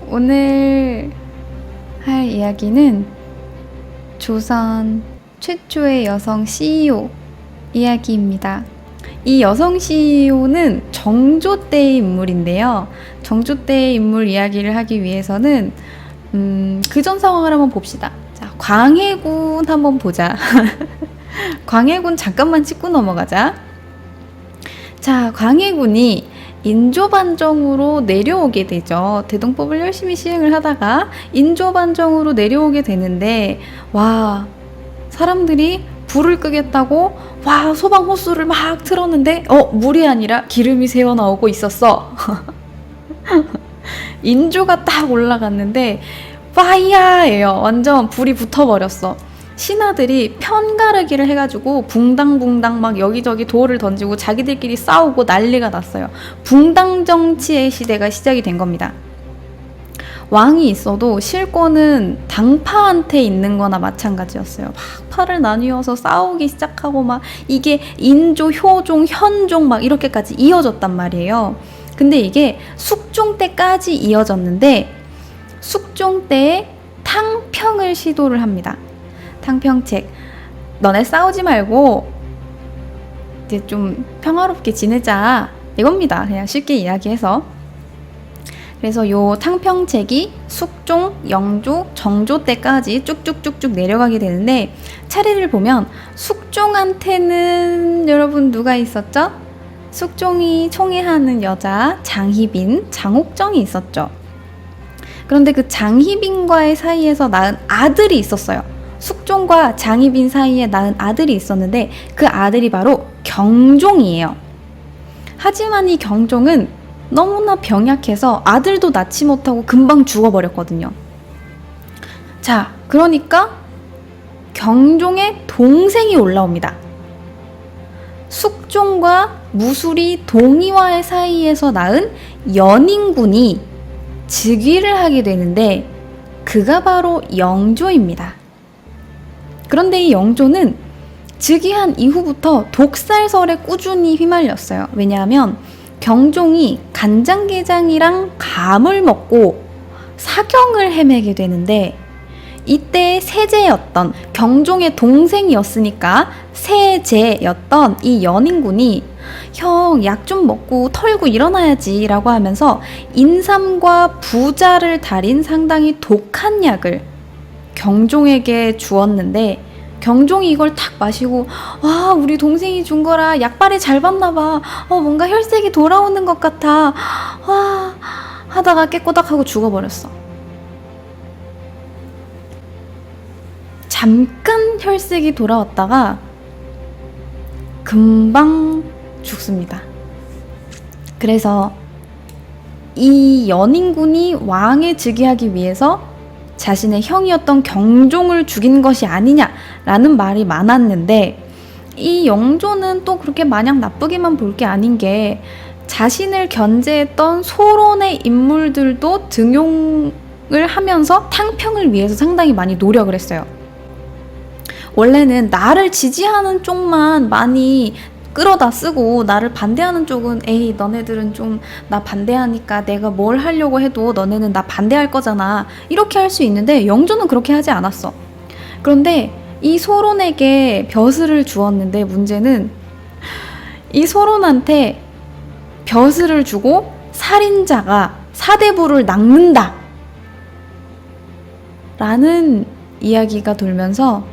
오늘 할 이야기는 조선 최초의 여성 CEO 이야기입니다. 이 여성 CEO는 정조 때의 인물인데요. 정조 때의 인물 이야기를 하기 위해서는 그전 상황을 한번 봅시다. 자, 광해군 한번 보자. 광해군 잠깐만 짚고 넘어가자. 자, 광해군이 인조반정으로 내려오게 되죠. 대동법을 열심히 시행을 하다가 인조반정으로 내려오게 되는데, 와, 사람들이 불을 끄겠다고 와 소방 호스를 막 틀었는데 물이 아니라 기름이 새어나오고 있었어. 인조가 딱 올라갔는데 파이야예요. 완전 불이 붙어버렸어. 신하들이 편가르기를 해가지고 붕당붕당 막 여기저기 돌을 던지고 자기들끼리 싸우고 난리가 났어요. 붕당 정치의 시대가 시작이 된 겁니다. 왕이 있어도 실권은 당파한테 있는 거나 마찬가지였어요. 막 팔을 나뉘어서 싸우기 시작하고 막 이게 인조, 효종, 현종 막 이렇게까지 이어졌단 말이에요. 근데 이게 숙종 때까지 이어졌는데 숙종 때에 탕평을 시도를 합니다. 탕평책. 너네 싸우지 말고 이제 좀 평화롭게 지내자. 이겁니다. 그냥 쉽게 이야기해서. 그래서 요 탕평책이 숙종, 영조, 정조 때까지 쭉쭉쭉쭉 내려가게 되는데 차례를 보면 숙종한테는 여러분 누가 있었죠? 숙종이 총애하는 여자 장희빈, 장옥정이 있었죠. 그런데 그 장희빈과의 사이에서 낳은 아들이 있었어요. 숙종과 장희빈 사이에 낳은 아들이 있었는데 그 아들이 바로 경종이에요. 하지만 이 경종은 너무나 병약해서 아들도 낳지 못하고 금방 죽어버렸거든요. 자, 그러니까 경종의 동생이 올라옵니다. 숙종과 무술이 동의와의 사이에서 낳은 연인군이 즉위를 하게 되는데 그가 바로 영조입니다. 그런데 이 영조는 즉위한 이후부터 독살설에 꾸준히 휘말렸어요. 왜냐하면 경종이 간장게장이랑 감을 먹고 사경을 헤매게 되는데 이때 세제였던 경종의 동생이었으니까 세제였던 이 연인군이 형, 약 좀 먹고 털고 일어나야지 라고 하면서 인삼과 부자를 달인 상당히 독한 약을 경종에게 주었는데 경종이 이걸 탁 마시고 와 우리 동생이 준 거라 약발에 잘 받나봐. 뭔가 혈색이 돌아오는 것 같아. 와 하다가 깨꼬닥하고 죽어버렸어. 잠깐 혈색이 돌아왔다가 금방 죽습니다. 그래서 이 연인군이 왕에 즉위하기 위해서 자신의 형이었던 경종을 죽인 것이 아니냐라는 말이 많았는데 이 영조는 또 그렇게 마냥 나쁘게만 볼 게 아닌 게 자신을 견제했던 소론의 인물들도 등용을 하면서 탕평을 위해서 상당히 많이 노력을 했어요. 원래는 나를 지지하는 쪽만 많이 끌어다 쓰고 나를 반대하는 쪽은 에이 너네들은 좀 나 반대하니까 내가 뭘 하려고 해도 너네는 나 반대할 거잖아 이렇게 할 수 있는데 영조는 그렇게 하지 않았어. 그런데 이 소론에게 벼슬을 주었는데 문제는 이 소론한테 벼슬을 주고 살인자가 사대부를 낚는다 라는 이야기가 돌면서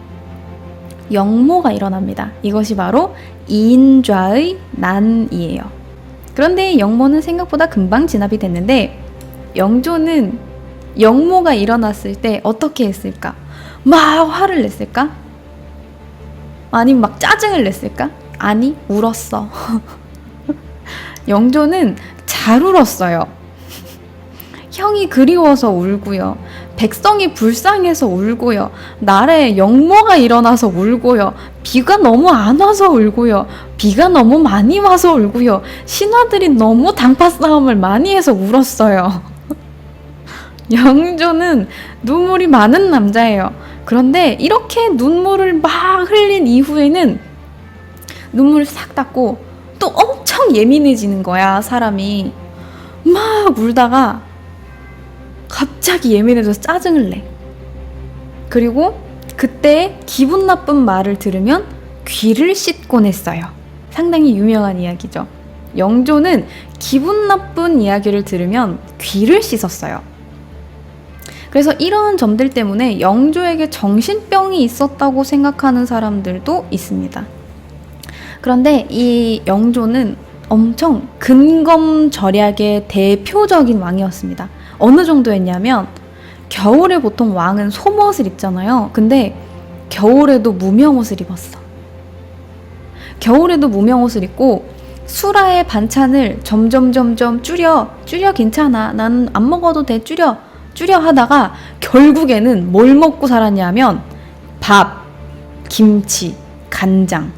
영모가 일어납니다. 이것이 바로 이인좌의 난이에요. 그런데 영모는 생각보다 금방 진압이 됐는데 영조는 영모가 일어났을 때 어떻게 했을까? 막 화를 냈을까? 아니면 막 짜증을 냈을까? 아니, 울었어. 영조는 잘 울었어요. 형이 그리워서 울고요. 백성이 불쌍해서 울고요. 나라에 영모가 일어나서 울고요. 비가 너무 안 와서 울고요. 비가 너무 많이 와서 울고요. 신하들이 너무 당파 싸움을 많이 해서 울었어요. 영조는 눈물이 많은 남자예요. 그런데 이렇게 눈물을 막 흘린 이후에는 눈물을 싹 닦고 또 엄청 예민해지는 거야, 사람이. 막 울다가 갑자기 예민해져서 짜증을 내. 그리고 그때 기분 나쁜 말을 들으면 귀를 씻곤 했어요. 상당히 유명한 이야기죠. 영조는 기분 나쁜 이야기를 들으면 귀를 씻었어요. 그래서 이런 점들 때문에 영조에게 정신병이 있었다고 생각하는 사람들도 있습니다. 그런데 이 영조는 엄청 근검절약의 대표적인 왕이었습니다. 어느 정도였냐면 겨울에 보통 왕은 소옷을 입잖아요. 근데 겨울에도 무명옷을 입었어. 겨울에도 무명옷을 입고 수라의 반찬을 점점 줄여 괜찮아. 난 안 먹어도 돼. 줄여 하다가 결국에는 뭘 먹고 살았냐면 밥, 김치, 간장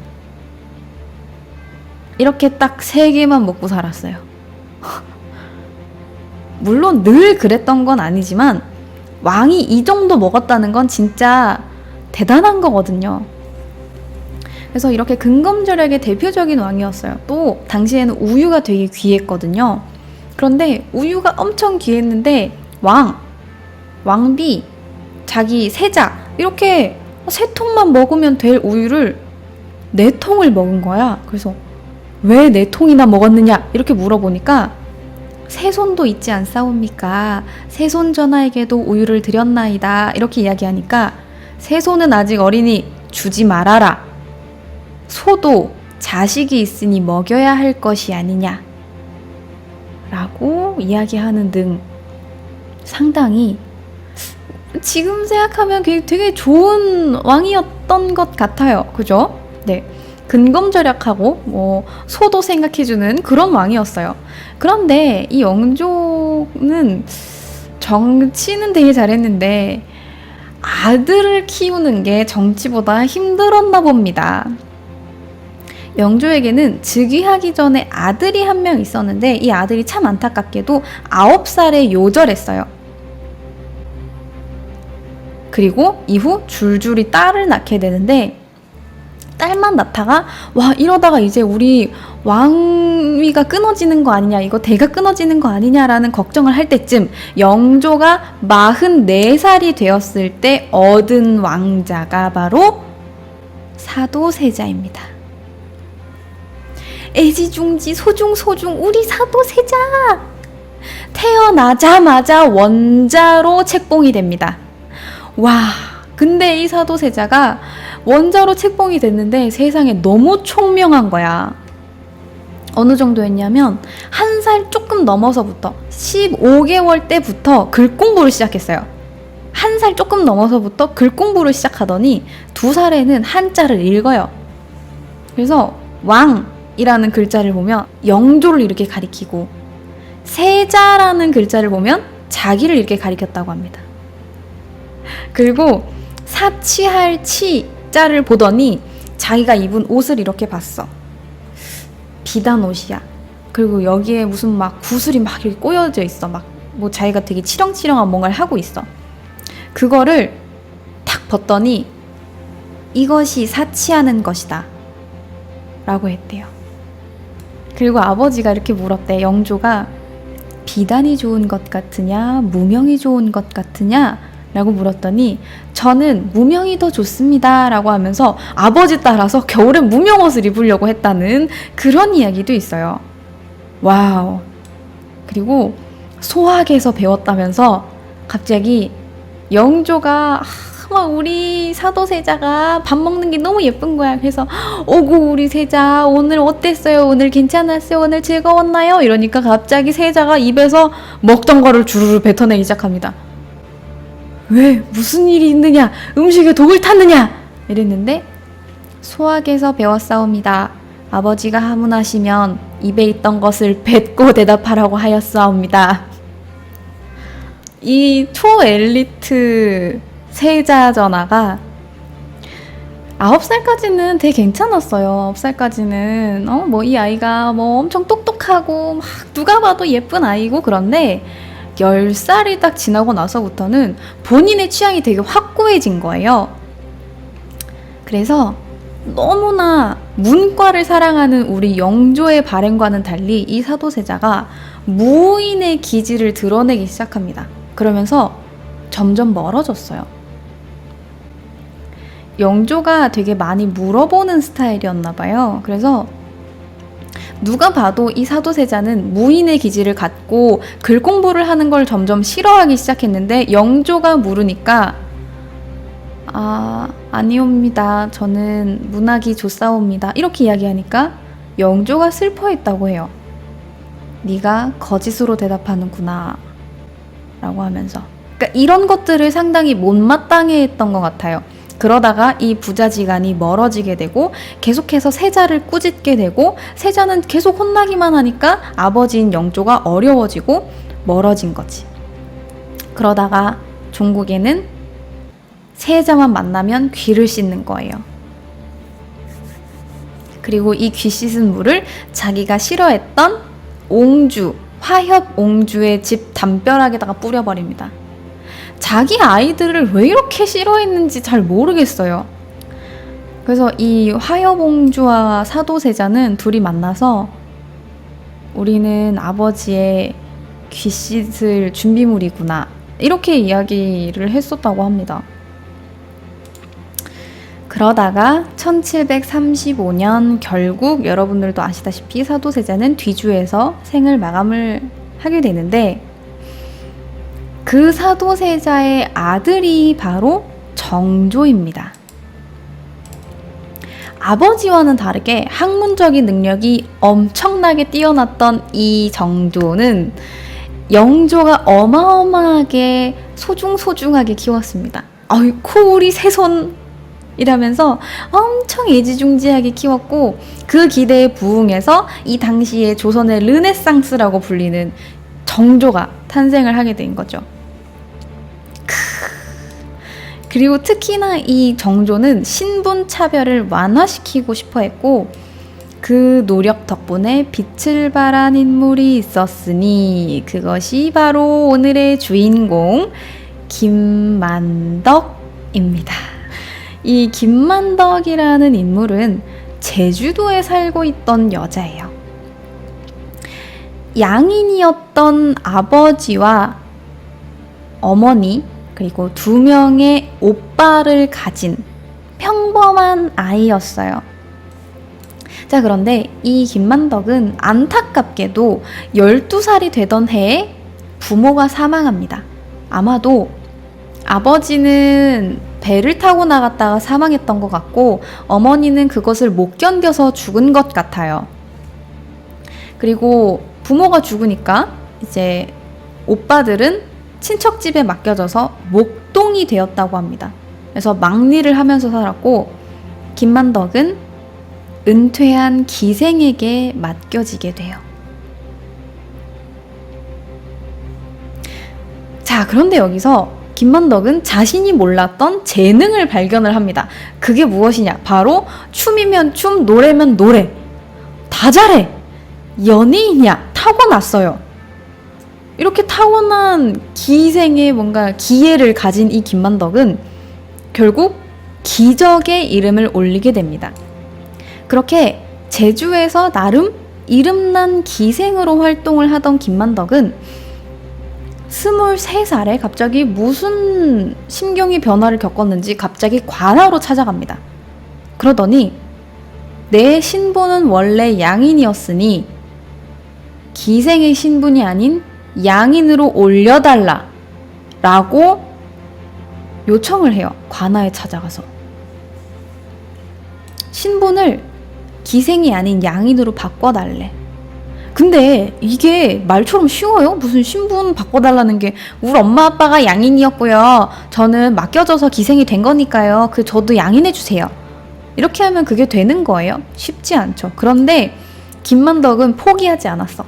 이렇게 딱 3개만 먹고 살았어요. 물론 늘 그랬던 건 아니지만 왕이 이 정도 먹었다는 건 진짜 대단한 거거든요. 그래서 이렇게 근검절약의 대표적인 왕이었어요. 또 당시에는 우유가 되게 귀했거든요. 그런데 우유가 엄청 귀했는데 왕비, 자기 세자 이렇게 3통만 먹으면 될 우유를 4통을 먹은 거야. 그래서 왜 4통이나 먹었느냐 이렇게 물어보니까 세손도 있지 않사옵니까? 세손 전하에게도 우유를 드렸나이다 이렇게 이야기하니까 세손은 아직 어리니 주지 말아라. 소도 자식이 있으니 먹여야 할 것이 아니냐 라고 이야기하는 등 상당히 지금 생각하면 되게 좋은 왕이었던 것 같아요. 그죠? 네. 근검절약하고 소도 생각해주는 그런 왕이었어요. 그런데 이 영조는 정치는 되게 잘했는데 아들을 키우는 게 정치보다 힘들었나 봅니다. 영조에게는 즉위하기 전에 아들이 한 명 있었는데 이 아들이 참 안타깝게도 9살에 요절했어요. 그리고 이후 줄줄이 딸을 낳게 되는데 딸만 낳다가 와 이러다가 이제 우리 왕위가 끊어지는 거 아니냐 이거 대가 끊어지는 거 아니냐라는 걱정을 할 때쯤 영조가 44살이 되었을 때 얻은 왕자가 바로 사도세자입니다. 애지중지 소중 우리 사도세자 태어나자마자 원자로 책봉이 됩니다. 와 근데 이 사도세자가 원자로 책봉이 됐는데 세상에 너무 총명한 거야. 어느 정도였냐면 1살 조금 넘어서부터 15개월 때부터 글 공부를 시작했어요. 1살 조금 넘어서부터 글 공부를 시작하더니 2살에는 한자를 읽어요. 그래서 왕이라는 글자를 보면 영조를 이렇게 가리키고 세자라는 글자를 보면 자기를 이렇게 가리켰다고 합니다. 그리고 사치할 치자를 보더니 자기가 입은 옷을 이렇게 봤어. 비단 옷이야. 그리고 여기에 무슨 막 구슬이 막 이렇게 꼬여져 있어. 막 뭐 자기가 되게 치렁치렁한 뭔가를 하고 있어. 그거를 탁 벗더니 이것이 사치하는 것이다 라고 했대요. 그리고 아버지가 이렇게 물었대. 영조가 비단이 좋은 것 같으냐 무명이 좋은 것 같으냐 라고 물었더니 저는 무명이 더 좋습니다 라고 하면서 아버지 따라서 겨울에 무명옷을 입으려고 했다는 그런 이야기도 있어요. 와우. 그리고 소학에서 배웠다면서 갑자기 영조가 막 우리 사도세자가 밥 먹는 게 너무 예쁜 거야. 그래서 오구 우리 세자 오늘 어땠어요? 오늘 괜찮았어요? 오늘 즐거웠나요? 이러니까 갑자기 세자가 입에서 먹던 거를 주르르 뱉어내기 시작합니다. 왜? 무슨 일이 있느냐? 음식에 독을 탔느냐? 이랬는데 소학에서 배웠사옵니다. 아버지가 하문하시면 입에 있던 것을 뱉고 대답하라고 하였사옵니다. 이 초엘리트 세자 전하가 9살까지는 되게 괜찮았어요. 9살까지는 뭐 이 아이가 뭐 엄청 똑똑하고 막 누가 봐도 예쁜 아이고 그런데 10살이 딱 지나고 나서부터는 본인의 취향이 되게 확고해진 거예요. 그래서 너무나 문과를 사랑하는 우리 영조의 발행과는 달리 이 사도세자가 무인의 기질을 드러내기 시작합니다. 그러면서 점점 멀어졌어요. 영조가 되게 많이 물어보는 스타일이었나 봐요. 그래서 누가 봐도 이 사도세자는 무인의 기질을 갖고 글 공부를 하는 걸 점점 싫어하기 시작했는데 영조가 물으니까 아니옵니다. 저는 문학이 좋사옵니다. 이렇게 이야기하니까 영조가 슬퍼했다고 해요. 네가 거짓으로 대답하는구나 라고 하면서, 그러니까 이런 것들을 상당히 못마땅해 했던 것 같아요. 그러다가 이 부자지간이 멀어지게 되고 계속해서 세자를 꾸짖게 되고 세자는 계속 혼나기만 하니까 아버지인 영조가 어려워지고 멀어진 거지. 그러다가 종국에는 세자만 만나면 귀를 씻는 거예요. 그리고 이 귀 씻은 물을 자기가 싫어했던 옹주, 화협 옹주의 집 담벼락에다가 뿌려버립니다. 자기 아이들을 왜 이렇게 싫어했는지 잘 모르겠어요. 그래서 이 화협 옹주와 사도세자는 둘이 만나서 우리는 아버지의 귀 씻을 준비물이구나, 이렇게 이야기를 했었다고 합니다. 그러다가 1735년 결국 여러분들도 아시다시피 사도세자는 뒤주에서 생을 마감을 하게 되는데, 그 사도세자의 아들이 바로 정조입니다. 아버지와는 다르게 학문적인 능력이 엄청나게 뛰어났던 이 정조는 영조가 어마어마하게 소중하게 키웠습니다. 아이고 우리 새손 이라면서 엄청 애지중지하게 키웠고, 그 기대에 부응해서 이 당시에 조선의 르네상스라고 불리는 정조가 탄생을 하게 된 거죠. 그리고 특히나 이 정조는 신분 차별을 완화시키고 싶어 했고, 그 노력 덕분에 빛을 발한 인물이 있었으니 그것이 바로 오늘의 주인공 김만덕입니다. 이 김만덕이라는 인물은 제주도에 살고 있던 여자예요. 양인이었던 아버지와 어머니 그리고 2명의 오빠를 가진 평범한 아이였어요. 자, 그런데 이 김만덕은 안타깝게도 12살이 되던 해에 부모가 사망합니다. 아마도 아버지는 배를 타고 나갔다가 사망했던 것 같고 어머니는 그것을 못 견뎌서 죽은 것 같아요. 그리고 부모가 죽으니까 이제 오빠들은 친척 집에 맡겨져서 목동이 되었다고 합니다. 그래서 막리를 하면서 살았고 김만덕은 은퇴한 기생에게 맡겨지게 돼요. 자, 그런데 여기서 김만덕은 자신이 몰랐던 재능을 발견을 합니다. 그게 무엇이냐? 바로 춤이면 춤, 노래면 노래. 다 잘해. 연예인이야. 타고났어요. 이렇게 타고난 기생의 뭔가 기회를 가진 이 김만덕은 결국 기적의 이름을 올리게 됩니다. 그렇게 제주에서 나름 이름난 기생으로 활동을 하던 김만덕은 23살에 갑자기 무슨 심경의 변화를 겪었는지 갑자기 관아로 찾아갑니다. 그러더니 내 신분은 원래 양인이었으니 기생의 신분이 아닌 양인으로 올려달라 라고 요청을 해요. 관아에 찾아가서 신분을 기생이 아닌 양인으로 바꿔달래. 근데 이게 말처럼 쉬워요? 무슨 신분 바꿔달라는 게, 우리 엄마 아빠가 양인이었고요, 저는 맡겨져서 기생이 된 거니까요, 저도 양인해주세요. 이렇게 하면 그게 되는 거예요? 쉽지 않죠. 그런데 김만덕은 포기하지 않았어.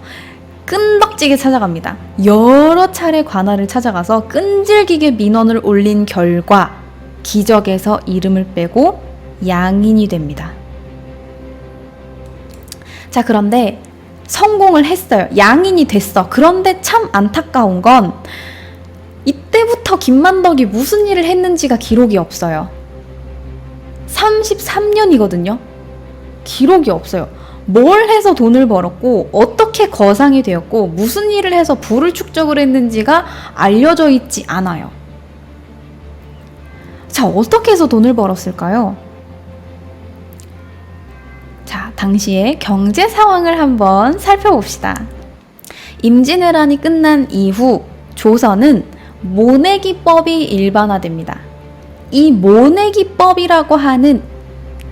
끈덕지게 찾아갑니다. 여러 차례 관아를 찾아가서 끈질기게 민원을 올린 결과 기적에서 이름을 빼고 양인이 됩니다. 자, 그런데 성공을 했어요. 양인이 됐어. 그런데 참 안타까운 건 이때부터 김만덕이 무슨 일을 했는지가 기록이 없어요. 33년이거든요. 기록이 없어요. 뭘 해서 돈을 벌었고 어떻게 거상이 되었고 무슨 일을 해서 부를 축적을 했는지가 알려져 있지 않아요. 자, 어떻게 해서 돈을 벌었을까요? 자, 당시의 경제 상황을 한번 살펴봅시다. 임진왜란이 끝난 이후 조선은 모내기법이 일반화됩니다. 이 모내기법이라고 하는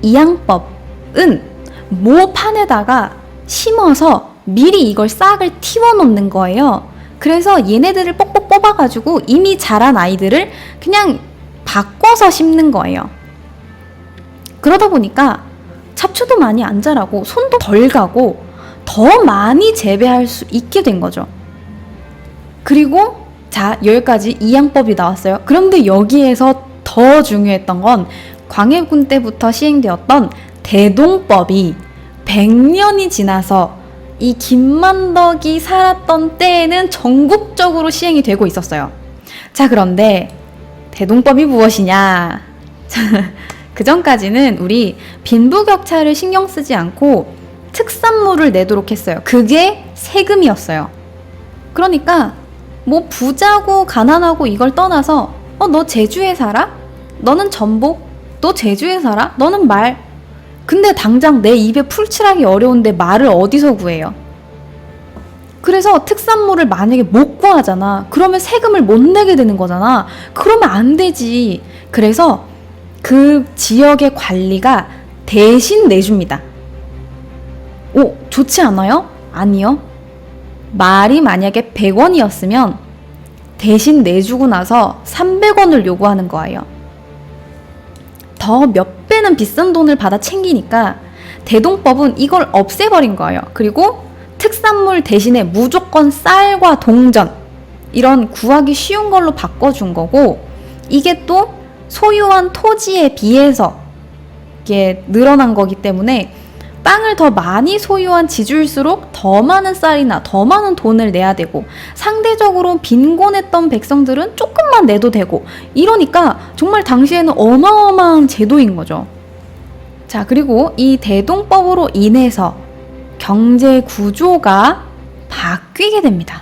이양법은 모판에다가 심어서 미리 이걸 싹을 틔워놓는 거예요. 그래서 얘네들을 뽁뽁 뽑아가지고 이미 자란 아이들을 그냥 바꿔서 심는 거예요. 그러다 보니까 잡초도 많이 안 자라고 손도 덜 가고 더 많이 재배할 수 있게 된 거죠. 그리고 자, 여기까지 이양법이 나왔어요. 그런데 여기에서 더 중요했던 건 광해군 때부터 시행되었던 대동법이 100년이 지나서 이 김만덕이 살았던 때에는 전국적으로 시행이 되고 있었어요. 자, 그런데 대동법이 무엇이냐? 그 전까지는 우리 빈부격차를 신경 쓰지 않고 특산물을 내도록 했어요. 그게 세금이었어요. 그러니까 뭐 부자고 가난하고 이걸 떠나서 너 제주에 살아? 너는 전복? 너 제주에 살아? 너는 말? 근데 당장 내 입에 풀칠하기 어려운데 말을 어디서 구해요? 그래서 특산물을 만약에 못 구하잖아. 그러면 세금을 못 내게 되는 거잖아. 그러면 안 되지. 그래서 그 지역의 관리가 대신 내줍니다. 오, 좋지 않아요? 아니요. 말이 만약에 100원이었으면 대신 내주고 나서 300원을 요구하는 거예요. 더 몇 배는 비싼 돈을 받아 챙기니까 대동법은 이걸 없애버린 거예요. 그리고 특산물 대신에 무조건 쌀과 동전 이런 구하기 쉬운 걸로 바꿔준 거고, 이게 또 소유한 토지에 비해서 이게 늘어난 거기 때문에 땅을 더 많이 소유한 지주일수록 더 많은 쌀이나 더 많은 돈을 내야 되고, 상대적으로 빈곤했던 백성들은 조금만 내도 되고, 이러니까 정말 당시에는 어마어마한 제도인 거죠. 자, 그리고 이 대동법으로 인해서 경제 구조가 바뀌게 됩니다.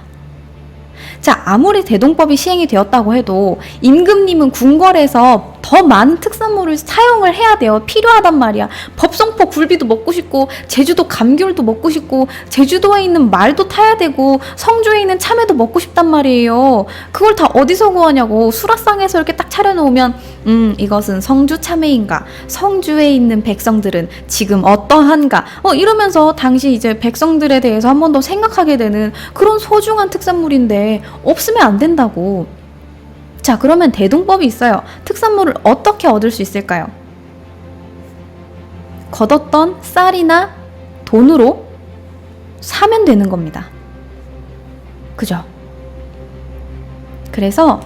자, 아무리 대동법이 시행이 되었다고 해도 임금님은 궁궐에서 더 많은 특산물을 사용을 해야 돼요. 필요하단 말이야. 법성포 굴비도 먹고 싶고, 제주도 감귤도 먹고 싶고, 제주도에 있는 말도 타야 되고, 성주에 있는 참외도 먹고 싶단 말이에요. 그걸 다 어디서 구하냐고. 수라상에서 이렇게 딱 차려놓으면 이것은 성주 참외인가? 성주에 있는 백성들은 지금 어떠한가? 이러면서 당시 이제 백성들에 대해서 한 번 더 생각하게 되는 그런 소중한 특산물인데 없으면 안 된다고. 자, 그러면 대동법이 있어요. 특산물을 어떻게 얻을 수 있을까요? 걷었던 쌀이나 돈으로 사면 되는 겁니다. 그죠? 그래서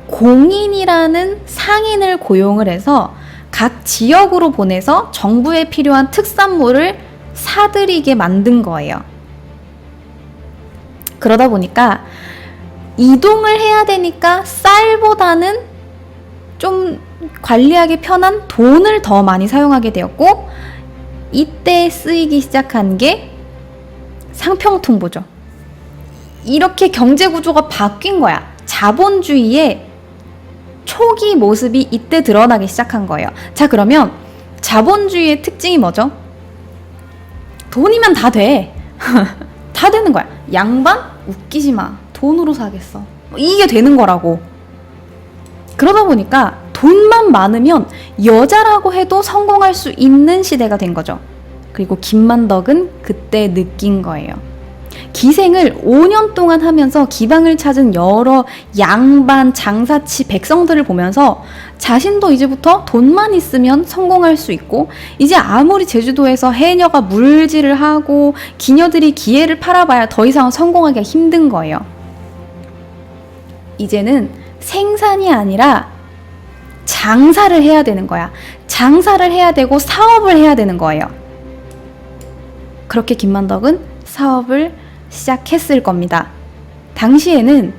공인이라는 상인을 고용을 해서 각 지역으로 보내서 정부에 필요한 특산물을 사들이게 만든 거예요. 그러다 보니까 이동을 해야 되니까 쌀보다는 좀 관리하기 편한 돈을 더 많이 사용하게 되었고, 이때 쓰이기 시작한 게 상평통보죠. 이렇게 경제 구조가 바뀐 거야. 자본주의의 초기 모습이 이때 드러나기 시작한 거예요. 자, 그러면 자본주의의 특징이 뭐죠? 돈이면 다 돼. 다 되는 거야. 양반? 웃기지 마. 돈으로 사겠어. 이게 되는 거라고. 그러다 보니까 돈만 많으면 여자라고 해도 성공할 수 있는 시대가 된 거죠. 그리고 김만덕은 그때 느낀 거예요. 기생을 5년 동안 하면서 기방을 찾은 여러 양반, 장사치, 백성들을 보면서 자신도 이제부터 돈만 있으면 성공할 수 있고, 이제 아무리 제주도에서 해녀가 물질을 하고 기녀들이 기회를 팔아봐야 더 이상 성공하기가 힘든 거예요. 이제는 생산이 아니라 장사를 해야 되는 거야. 장사를 해야 되고 사업을 해야 되는 거예요. 그렇게 김만덕은 사업을 시작했을 겁니다. 당시에는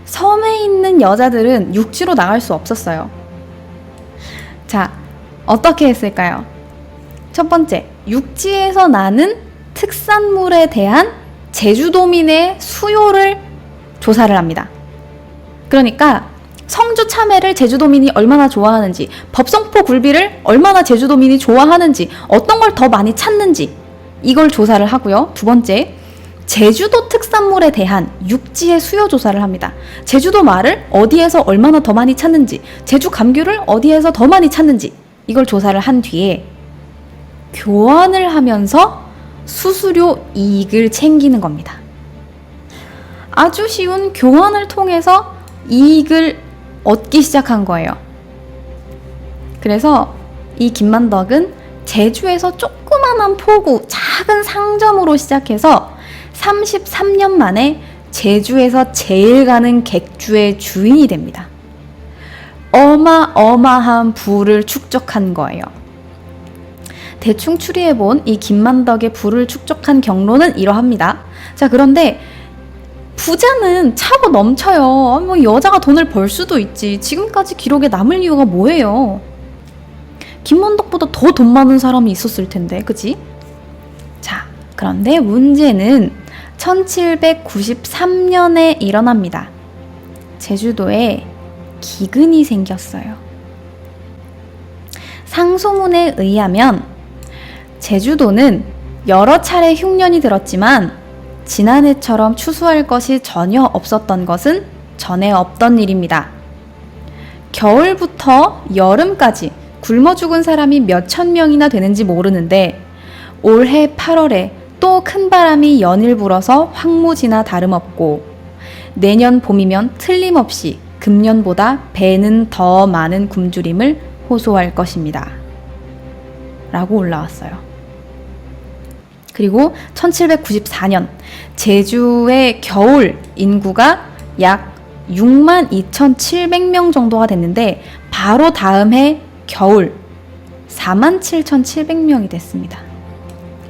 섬에 있는 여자들은 육지로 나갈 수 없었어요. 자, 어떻게 했을까요? 첫 번째, 육지에서 나는 특산물에 대한 제주도민의 수요를 조사를 합니다. 그러니까 성주 참외를 제주도민이 얼마나 좋아하는지, 법성포 굴비를 얼마나 제주도민이 좋아하는지, 어떤 걸 더 많이 찾는지 이걸 조사를 하고요. 두 번째, 제주도 특산물에 대한 육지의 수요 조사를 합니다. 제주도 말을 어디에서 얼마나 더 많이 찾는지, 제주 감귤을 어디에서 더 많이 찾는지 이걸 조사를 한 뒤에 교환을 하면서 수수료 이익을 챙기는 겁니다. 아주 쉬운 교환을 통해서 이익을 얻기 시작한 거예요. 그래서 이 김만덕은 제주에서 조그만한 포구, 작은 상점으로 시작해서 33년 만에 제주에서 제일 가는 객주의 주인이 됩니다. 어마어마한 부를 축적한 거예요. 대충 추리해본 이 김만덕의 부를 축적한 경로는 이러합니다. 자, 그런데 부자는 차고 넘쳐요. 뭐 여자가 돈을 벌 수도 있지. 지금까지 기록에 남을 이유가 뭐예요? 김만덕보다 더 돈 많은 사람이 있었을 텐데, 그치? 자, 그런데 문제는 1793년에 일어납니다. 제주도에 기근이 생겼어요. 상소문에 의하면 제주도는 여러 차례 흉년이 들었지만 지난해처럼 추수할 것이 전혀 없었던 것은 전에 없던 일입니다. 겨울부터 여름까지 굶어 죽은 사람이 몇천 명이나 되는지 모르는데 올해 8월에 또 큰 바람이 연일 불어서 황무지나 다름없고 내년 봄이면 틀림없이 금년보다 배는 더 많은 굶주림을 호소할 것입니다. 라고 올라왔어요. 그리고 1794년 제주의 겨울 인구가 약 62,700명 정도가 됐는데 바로 다음 해 겨울 47,700명이 됐습니다.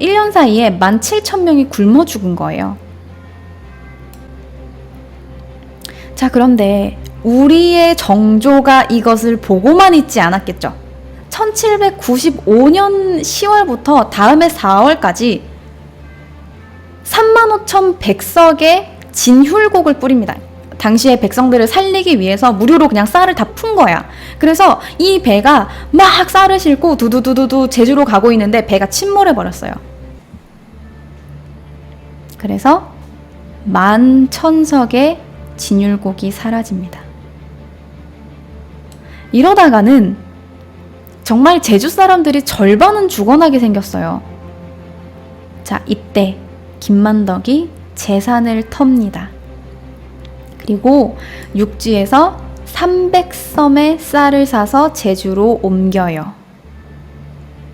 1년 사이에 17,000명이 굶어 죽은 거예요. 자, 그런데 우리의 정조가 이것을 보고만 있지 않았겠죠. 1795년 10월부터 다음 해 4월까지 35,100석의 진hul곡을 뿌립니다. 당시에 백성들을 살리기 위해서 무료로 그냥 쌀을 다 푼 거야. 그래서 이 배가 막 쌀을 싣고 두두두두두 제주로 가고 있는데 배가 침몰해 버렸어요. 그래서 11,000석의 진hul곡이 사라집니다. 이러다가는 정말 제주 사람들이 절반은 죽어나게 생겼어요. 자, 이때 김만덕이 재산을 텁니다. 그리고 육지에서 300섬의 쌀을 사서 제주로 옮겨요.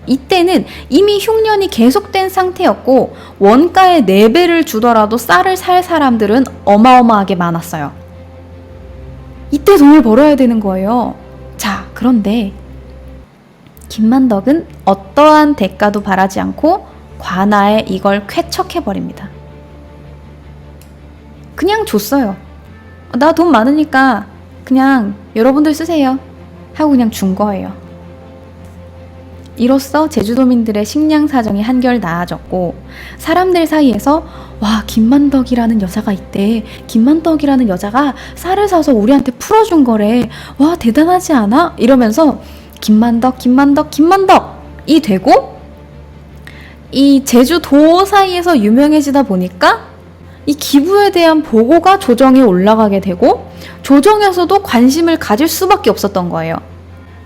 이때는 이미 흉년이 계속된 상태였고 원가의 4배를 주더라도 쌀을 살 사람들은 어마어마하게 많았어요. 이때 돈을 벌어야 되는 거예요. 자, 그런데 김만덕은 어떠한 대가도 바라지 않고 관아에 이걸 쾌척해버립니다. 그냥 줬어요. 나 돈 많으니까 그냥 여러분들 쓰세요 하고 그냥 준 거예요. 이로써 제주도민들의 식량 사정이 한결 나아졌고 사람들 사이에서 와, 김만덕이라는 여자가 있대. 김만덕이라는 여자가 쌀을 사서 우리한테 풀어준 거래. 와, 대단하지 않아? 이러면서 김만덕이 되고 이 제주도 사이에서 유명해지다 보니까 이 기부에 대한 보고가 조정에 올라가게 되고 조정에서도 관심을 가질 수밖에 없었던 거예요.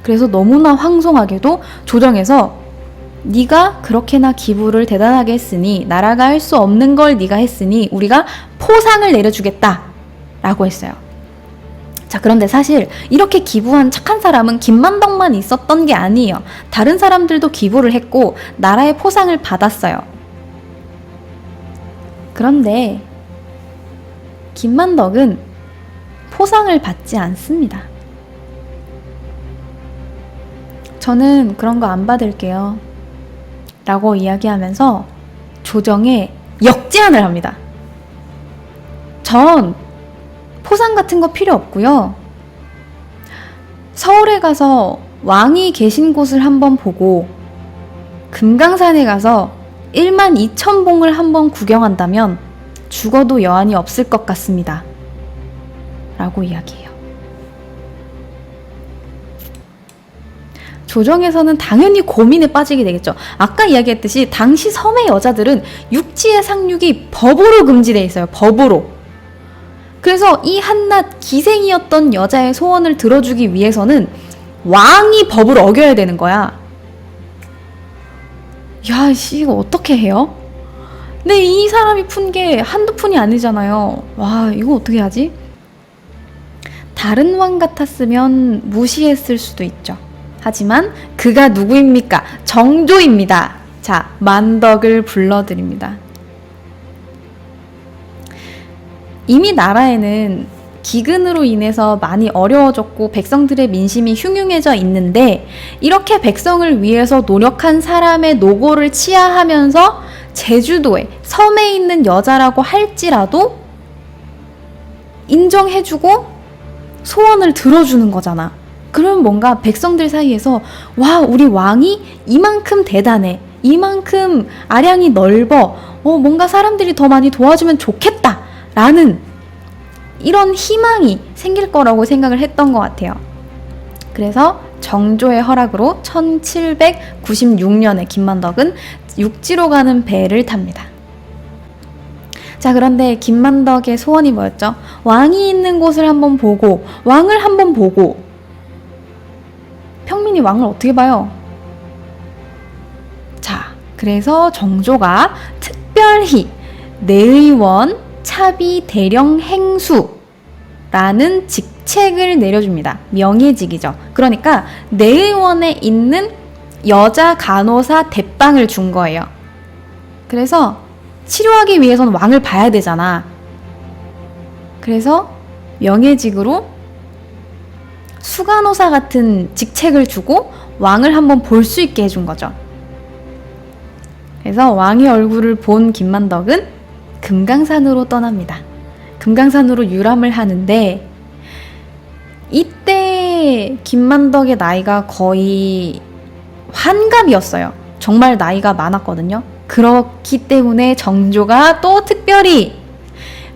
그래서 너무나 황송하게도 조정에서 네가 그렇게나 기부를 대단하게 했으니 나라가 할 수 없는 걸 네가 했으니 우리가 포상을 내려주겠다 라고 했어요. 자, 그런데 사실 이렇게 기부한 착한 사람은 김만덕만 있었던 게 아니에요. 다른 사람들도 기부를 했고 나라의 포상을 받았어요. 그런데 김만덕은 포상을 받지 않습니다. 저는 그런 거 안 받을게요 라고 이야기하면서 조정에 역제안을 합니다. 전 포상 같은 거 필요 없고요. 서울에 가서 왕이 계신 곳을 한번 보고 금강산에 가서 12,000봉을 한번 구경한다면 죽어도 여한이 없을 것 같습니다. 라고 이야기해요. 조정에서는 당연히 고민에 빠지게 되겠죠. 아까 이야기했듯이 당시 섬의 여자들은 육지의 상륙이 법으로 금지되어 있어요. 법으로. 그래서 이 한낱 기생이었던 여자의 소원을 들어주기 위해서는 왕이 법을 어겨야 되는 거야. 야, 씨, 이거 어떻게 해요? 근데 이 사람이 푼 게 한두 푼이 아니잖아요. 와, 이거 어떻게 하지? 다른 왕 같았으면 무시했을 수도 있죠. 하지만 그가 누구입니까? 정조입니다. 자, 만덕을 불러드립니다. 이미 나라에는 기근으로 인해서 많이 어려워졌고 백성들의 민심이 흉흉해져 있는데 이렇게 백성을 위해서 노력한 사람의 노고를 치하하면서 제주도에 섬에 있는 여자라고 할지라도 인정해주고 소원을 들어주는 거잖아. 그럼 뭔가 백성들 사이에서 와, 우리 왕이 이만큼 대단해, 이만큼 아량이 넓어, 뭔가 사람들이 더 많이 도와주면 좋겠다 라는 이런 희망이 생길 거라고 생각을 했던 것 같아요. 그래서 정조의 허락으로 1796년에 김만덕은 육지로 가는 배를 탑니다. 자, 그런데 김만덕의 소원이 뭐였죠? 왕이 있는 곳을 한번 보고, 왕을 한번 보고. 평민이 왕을 어떻게 봐요? 자, 그래서 정조가 특별히 내의원 차비 대령 행수라는 직책을 내려줍니다. 명예직이죠. 그러니까 내의원에 있는 여자 간호사 대빵을 준 거예요. 그래서 치료하기 위해서는 왕을 봐야 되잖아. 그래서 명예직으로 수간호사 같은 직책을 주고 왕을 한번 볼 수 있게 해준 거죠. 그래서 왕의 얼굴을 본 김만덕은 금강산으로 떠납니다. 금강산으로 유람을 하는데 이때 김만덕의 나이가 거의 환갑이었어요. 정말 나이가 많았거든요. 그렇기 때문에 정조가 또 특별히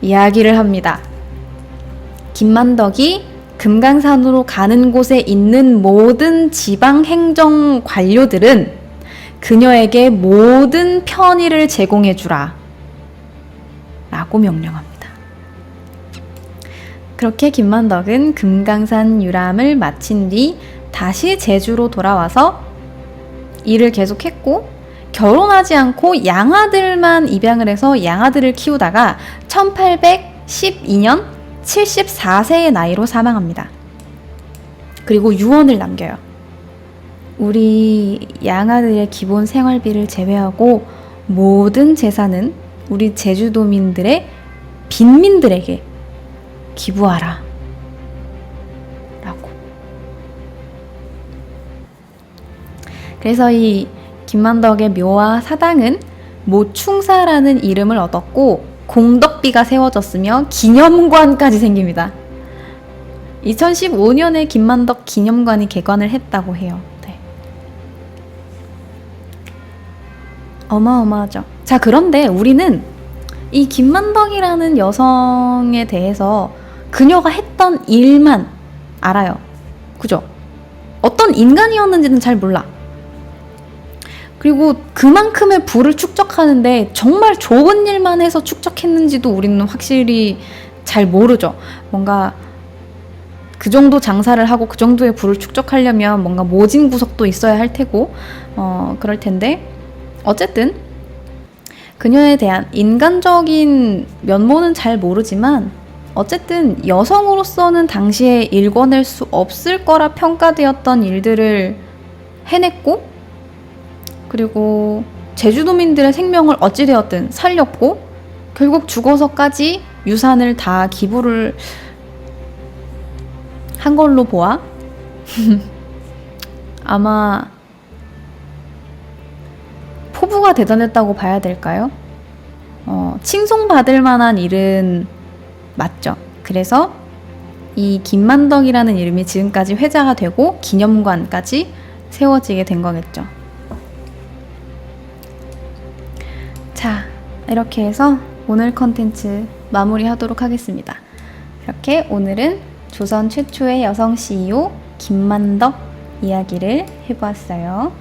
이야기를 합니다. 김만덕이 금강산으로 가는 곳에 있는 모든 지방행정 관료들은 그녀에게 모든 편의를 제공해주라 라고 명령합니다. 그렇게 김만덕은 금강산 유람을 마친 뒤 다시 제주로 돌아와서 일을 계속했고 결혼하지 않고 양아들만 입양을 해서 양아들을 키우다가 1812년 74세의 나이로 사망합니다. 그리고 유언을 남겨요. 우리 양아들의 기본 생활비를 제외하고 모든 재산은 우리 제주도민들의 빈민들에게 기부하라 라고. 그래서 이 김만덕의 묘와 사당은 모충사라는 이름을 얻었고 공덕비가 세워졌으며 기념관까지 생깁니다. 2015년에 김만덕 기념관이 개관을 했다고 해요. 네. 어마어마하죠. 자, 그런데 우리는 이 김만덕이라는 여성에 대해서 그녀가 했던 일만 알아요. 그죠? 어떤 인간이었는지는 잘 몰라. 그리고 그만큼의 부를 축적하는데 정말 좋은 일만 해서 축적했는지도 우리는 확실히 잘 모르죠. 뭔가 그 정도 장사를 하고 그 정도의 부를 축적하려면 뭔가 모진 구석도 있어야 할 테고 그럴 텐데 어쨌든 그녀에 대한 인간적인 면모는 잘 모르지만 어쨌든 여성으로서는 당시에 일궈낼 수 없을 거라 평가되었던 일들을 해냈고 그리고 제주도민들의 생명을 어찌되었든 살렸고 결국 죽어서까지 유산을 다 기부를 한 걸로 보아 아마 포부가 대단했다고 봐야 될까요? 칭송받을 만한 일은 맞죠. 그래서 이 김만덕이라는 이름이 지금까지 회자가 되고 기념관까지 세워지게 된 거겠죠. 이렇게 해서 오늘 컨텐츠 마무리하도록 하겠습니다. 이렇게 오늘은 조선 최초의 여성 CEO 김만덕 이야기를 해보았어요.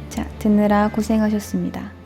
자, 듣느라 고생하셨습니다.